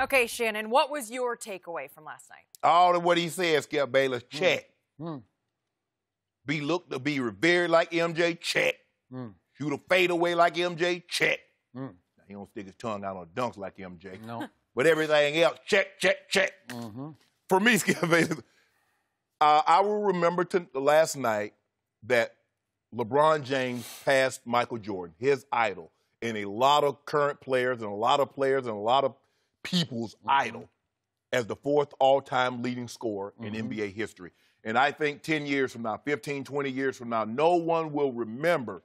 Okay, Shannon, what was your takeaway from last night? All of what he said, Skip Bayless, check. Look to be revered like MJ, check. Shoot a fadeaway like MJ, check. Now, he don't stick his tongue out on dunks like MJ. No. But everything else, check, check, check. For me, Skip Bayless, I will remember last night that LeBron James passed Michael Jordan, his idol, and a lot of current players and a lot of players and a lot of people's idol as the fourth all-time leading scorer in NBA history. And I think 10 years from now, 15, 20 years from now, no one will remember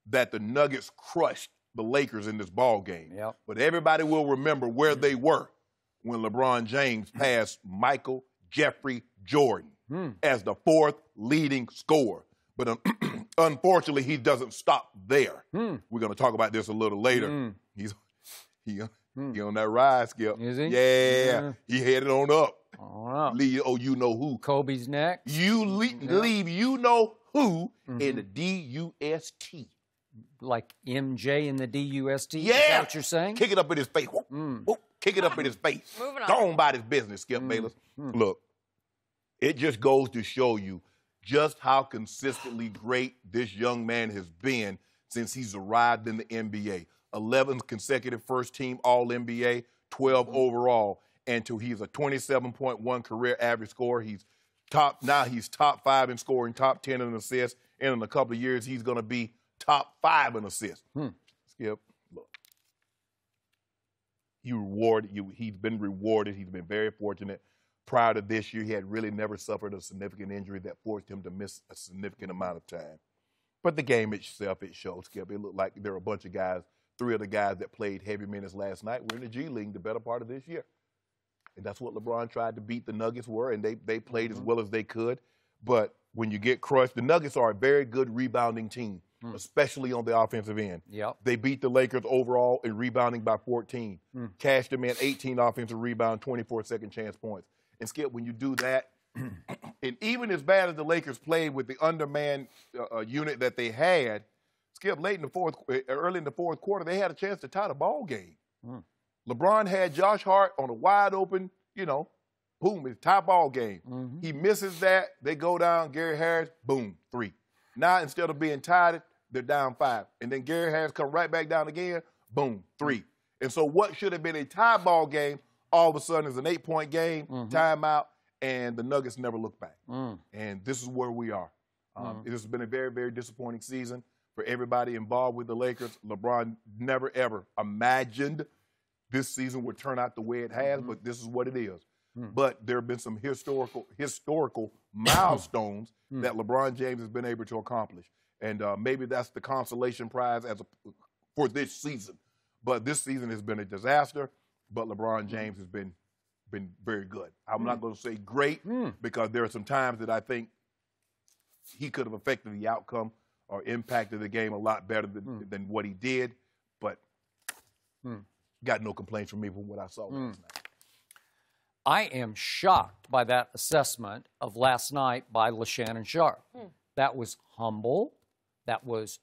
that the Nuggets crushed the Lakers in this ball game. But everybody will remember where they were when LeBron James passed Michael Jeffrey Jordan as the fourth leading scorer. But unfortunately, he doesn't stop there. We're going to talk about this a little later. He on that ride, Skip. Is he? Yeah. He headed on up. Leave, you know who. Kobe's next. Leave you know who in the D-U-S-T. Like MJ in the D-U-S-T? Yeah. Is that what you're saying? Kick it up in his face. Kick it up in his face. Moving on. Go on by his business, Skip Bayless. Look, it just goes to show you just how consistently great this young man has been since he's arrived in the NBA. 11 consecutive first-team All-NBA, 12 overall, and he's a 27.1 career average scorer. He's top 5 in scoring, top 10 in assists, and in a couple of years he's going to be top 5 in assists. Skip, look, he's been rewarded. He's been very fortunate. Prior to this year, he had really never suffered a significant injury that forced him to miss a significant amount of time. But the game itself, it showed, Skip. It looked like there were a bunch of guys, 3 of the guys that played heavy minutes last night were in the G League the better part of this year. And that's what LeBron tried to beat the Nuggets were, and they played as well as they could. But when you get crushed, the Nuggets are a very good rebounding team, especially on the offensive end. They beat the Lakers overall in rebounding by 14. Cashed them in 18 offensive rebound, 24 second chance points. And Skip, when you do that, and even as bad as the Lakers played with the undermanned unit that they had, Skip, early in the fourth quarter, they had a chance to tie the ball game. LeBron had Josh Hart on a wide open, boom, it's tie ball game. He misses that, they go down, Gary Harris, boom, 3. Now, instead of being tied, they're down 5. And then Gary Harris come right back down again, boom, 3. And so what should have been a tie ball game, all of a sudden is an 8-point game, timeout, and the Nuggets never look back. And this is where we are. It has been a very, very disappointing season for everybody involved with the Lakers. LeBron never, ever imagined this season would turn out the way it has, but this is what it is. But there have been some historical milestones that LeBron James has been able to accomplish. And maybe that's the consolation prize for this season. But this season has been a disaster, but LeBron James has been very good. I'm not going to say great because there are some times that I think he could have affected the outcome or impacted the game a lot better than what he did. But got no complaints from me from what I saw last night. I am shocked by that assessment of last night by Shannon Sharpe. That was humble. That was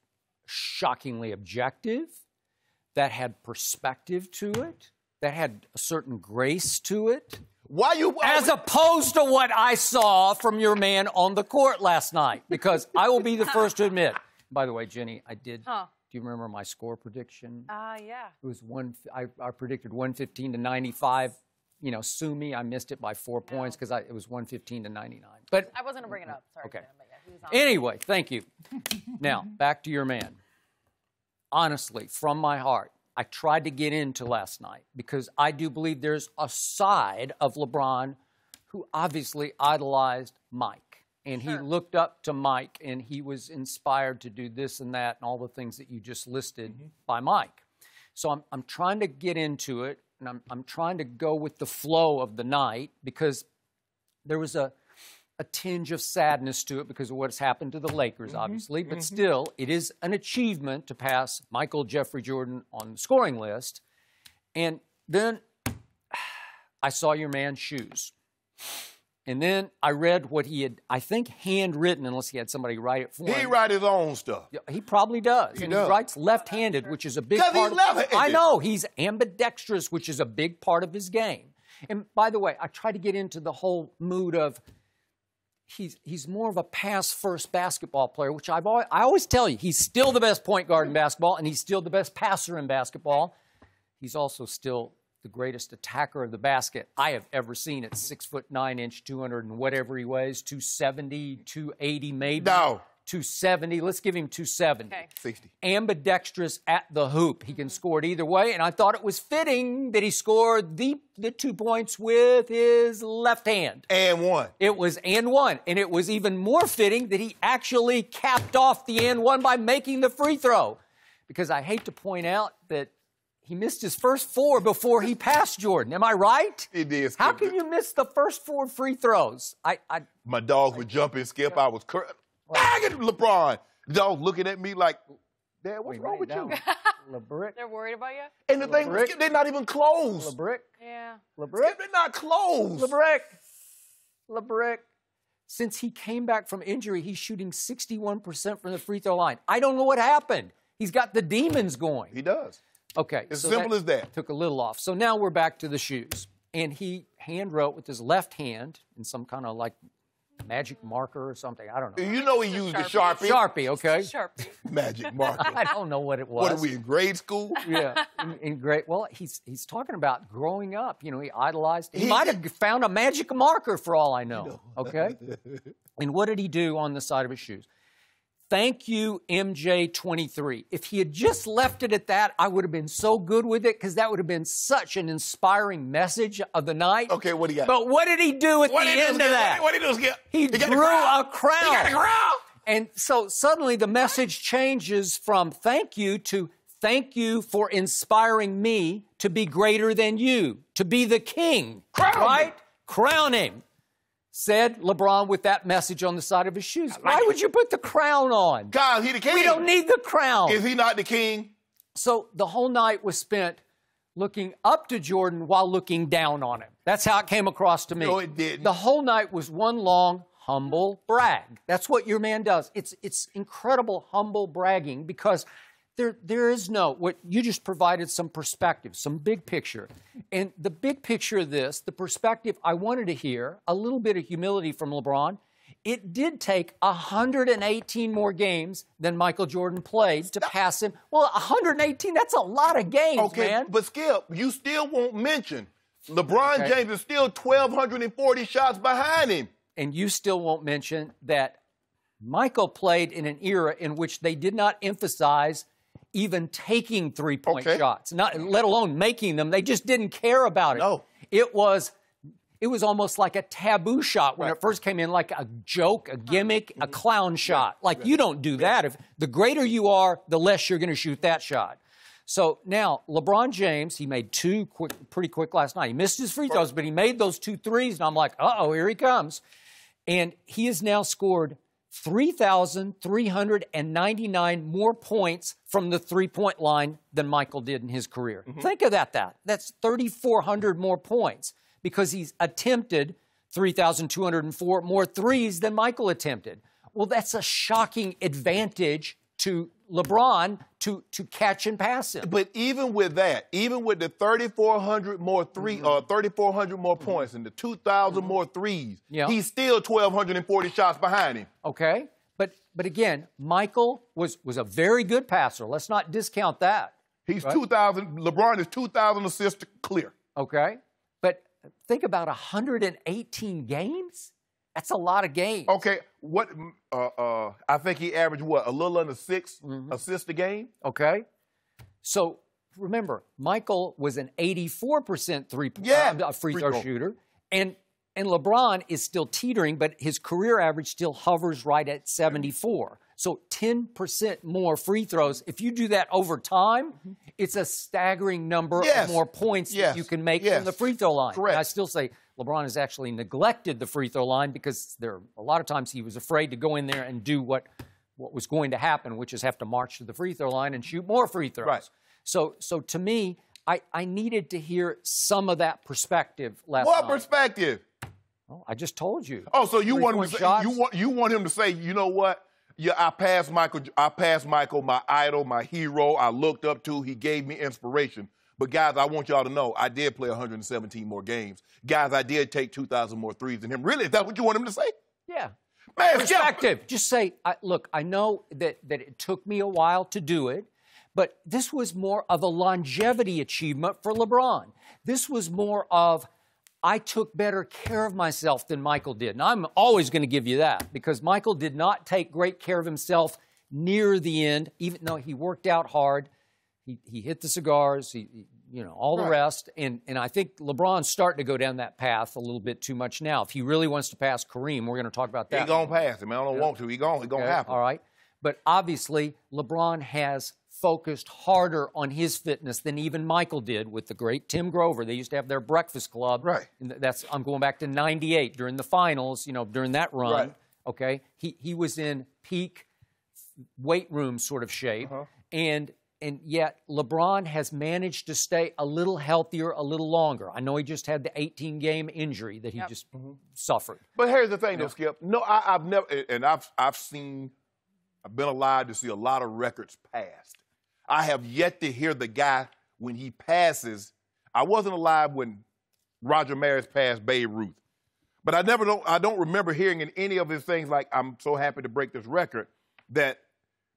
shockingly objective. That had perspective to it. That had a certain grace to it. As opposed to what I saw from your man on the court last night. Because I will be the first to admit. By the way, Jenny, I did. Do you remember my score prediction? Yeah. It was I predicted 115 to 95. Sue me. I missed it by 4 points because it was 115 to 99. But I wasn't going to bring it up. Sorry. Okay. But yeah, he was on. Anyway, thank you. Now, back to your man. Honestly, from my heart, I tried to get into last night because I do believe there's a side of LeBron who obviously idolized Mike. And he looked up to Mike, and he was inspired to do this and that and all the things that you just listed by Mike. So I'm trying to get into it, and I'm trying to go with the flow of the night because there was a tinge of sadness to it because of what's happened to the Lakers, obviously. But still, it is an achievement to pass Michael Jeffrey Jordan on the scoring list. And then I saw your man's shoes. And then I read what he had, I think, handwritten, unless he had somebody write it for him. He write his own stuff. Yeah, he probably does. He He does. writes left-handed, which is a big 'Cause part he's left-handed. I know. He's ambidextrous, which is a big part of his game. And by the way, I try to get into the whole mood of he's more of a pass-first basketball player, which I always tell you, he's still the best point guard in basketball, and he's still the best passer in basketball. He's also still the greatest attacker of the basket I have ever seen at 6'9", 200 and whatever he weighs, 270, 280 maybe. No. 270. Let's give him 270. Okay. 60. Ambidextrous at the hoop. He can score it either way, and I thought it was fitting that he scored the 2 points with his left hand. And one. It was and one, and it was even more fitting that he actually capped off the and one by making the free throw. Because I hate to point out that he missed his first 4 before he passed Jordan. Am I right? He did. How Skip. can you miss the first 4 free throws? My dogs would jump and skip. I was dang it, LeBron. Dog looking at me like, Dad, what's wrong with you? LeBrick. They're worried about you? And the thing, LeBrick. Skip, they're not even close. LeBrick. Yeah. LeBrick. Skip, they're not close. LeBrick. Since he came back from injury, he's shooting 61% from the free throw line. I don't know what happened. He's got the demons going. He does. Okay. As so simple as that. Took a little off. So now we're back to the shoes. And he hand wrote with his left hand in some kind of like magic marker or something. I don't know. You know he used the Sharpie. Sharpie, okay. Sharpie. Magic marker. I don't know what it was. What are we, in grade school? Yeah, in great. Well, he's talking about growing up. You know, he idolized. He might have found a magic marker for all I know. Okay. And what did he do on the side of his shoes? Thank you, MJ23. If he had just left it at that, I would have been so good with it because that would have been such an inspiring message of the night. Okay, what do you got? But what did he do at the end of that? What did he do, Skip? He got drew a crown. He got a crown. And so suddenly the message changes from thank you to thank you for inspiring me to be greater than you, to be the king. Crown right? him. Crown him. Said LeBron with that message on the side of his shoes. Why would you put the crown on? God, he the king. We don't need the crown. Is he not the king? So the whole night was spent looking up to Jordan while looking down on him. That's how it came across to me. No, it didn't. The whole night was one long humble brag. That's what your man does. It's incredible humble bragging because there is no, what you just provided some perspective, some big picture. And the big picture of this, the perspective I wanted to hear, a little bit of humility from LeBron. It did take 118 more games than Michael Jordan played to pass him. Well, 118, that's a lot of games, Okay, man. but Skip, you still won't mention LeBron James is still 1,240 shots behind him. And you still won't mention that Michael played in an era in which they did not emphasize even taking three-point shots, not let alone making them. They just didn't care about it. No. It was almost like a taboo shot when it first came in, like a joke, a gimmick, a clown shot. Like, you don't do that. If the greater you are, the less you're going to shoot that shot. So now, LeBron James, he made pretty quick last night. He missed his free throws, but he made those 2 threes, and I'm like, uh-oh, here he comes. And he has now scored 3,399 more points from the three-point line than Michael did in his career. Think of that. That's 3,400 more points because he's attempted 3,204 more threes than Michael attempted. Well, that's a shocking advantage to LeBron to catch and pass him. But even with that, even with the 3,400 more 3,400 more points and the 2,000 more threes, he's still 1,240 shots behind him. Okay, but again, Michael was a very good passer. Let's not discount that. He's 2,000. LeBron is 2,000 assists clear. Okay, but think about 118 games. That's a lot of games. Okay, what? I think he averaged a little under 6 assists a game. Okay, so remember, Michael was an 84% free throw shooter, and LeBron is still teetering, but his career average still hovers right at 74. So 10% more free throws. If you do that over time, it's a staggering number of more points that you can make from the free throw line. Correct. And I still say LeBron has actually neglected the free throw line because there a lot of times he was afraid to go in there and do what was going to happen, which is have to march to the free throw line and shoot more free throws. Right. So to me, I needed to hear some of that perspective last night. What perspective? Well, I just told you. Oh, so you want him to say, shots. you want him to say, you know what? Yeah, I passed Michael, my idol, my hero. I looked up to. He gave me inspiration. But guys, I want y'all to know, I did play 117 more games. Guys, I did take 2,000 more threes than him. Really, is that what you want him to say? Yeah. Man, Perspective. Just say, look, I know that it took me a while to do it, but this was more of a longevity achievement for LeBron. This was more of, I took better care of myself than Michael did. And I'm always going to give you that, because Michael did not take great care of himself near the end, even though he worked out hard. He hit the cigars, all the rest. And I think LeBron's starting to go down that path a little bit too much now. If he really wants to pass Kareem, we're going to talk about that. He going to pass him. I don't want to. He going to happen. All right. But obviously, LeBron has focused harder on his fitness than even Michael did with the great Tim Grover. They used to have their breakfast club. Right. And I'm going back to 98 during the finals, during that run. Right. Okay. He was in peak weight room sort of shape. And yet LeBron has managed to stay a little healthier, a little longer. I know he just had the 18-game injury that he just suffered. But here's the thing, though, Skip. No, I've never, and I've been alive to see a lot of records passed. I have yet to hear the guy when he passes. I wasn't alive when Roger Maris passed Babe Ruth, but I don't remember hearing in any of his things like, I'm so happy to break this record, that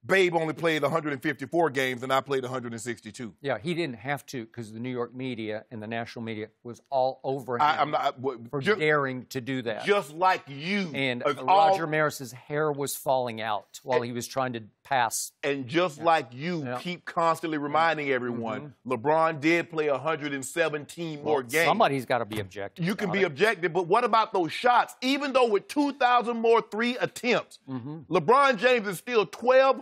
Babe only played 154 games and I played 162. Yeah, he didn't have to, because the New York media and the national media was all over him for daring to do that. Just like you. And Roger Maris's hair was falling out while he was trying to pass. And just like you keep constantly reminding everyone, LeBron did play 117 more games. Somebody's got to be objective. You can be objective, but what about those shots? Even though with 2,000 more three attempts, LeBron James is still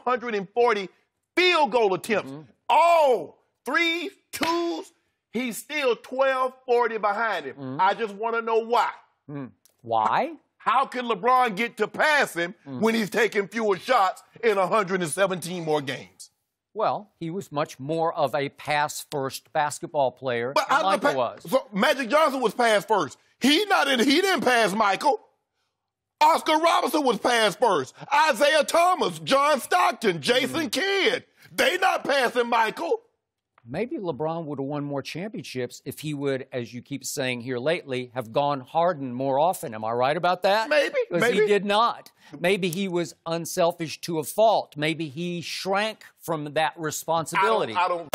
1,240 field goal attempts. All threes, twos, he's still 1,240 behind him. I just want to know why. Why? How can LeBron get to pass him when he's taking fewer shots in 117 more games? Well, he was much more of a pass-first basketball player than Michael was. So Magic Johnson was pass first. He didn't pass Michael. Oscar Robertson was pass first. Isaiah Thomas, John Stockton, Jason Kidd. They not passing Michael. Maybe LeBron would have won more championships if he would, as you keep saying here lately, have gone Harden more often. Am I right about that? Maybe. Because he did not. Maybe he was unselfish to a fault. Maybe he shrank from that responsibility. I don't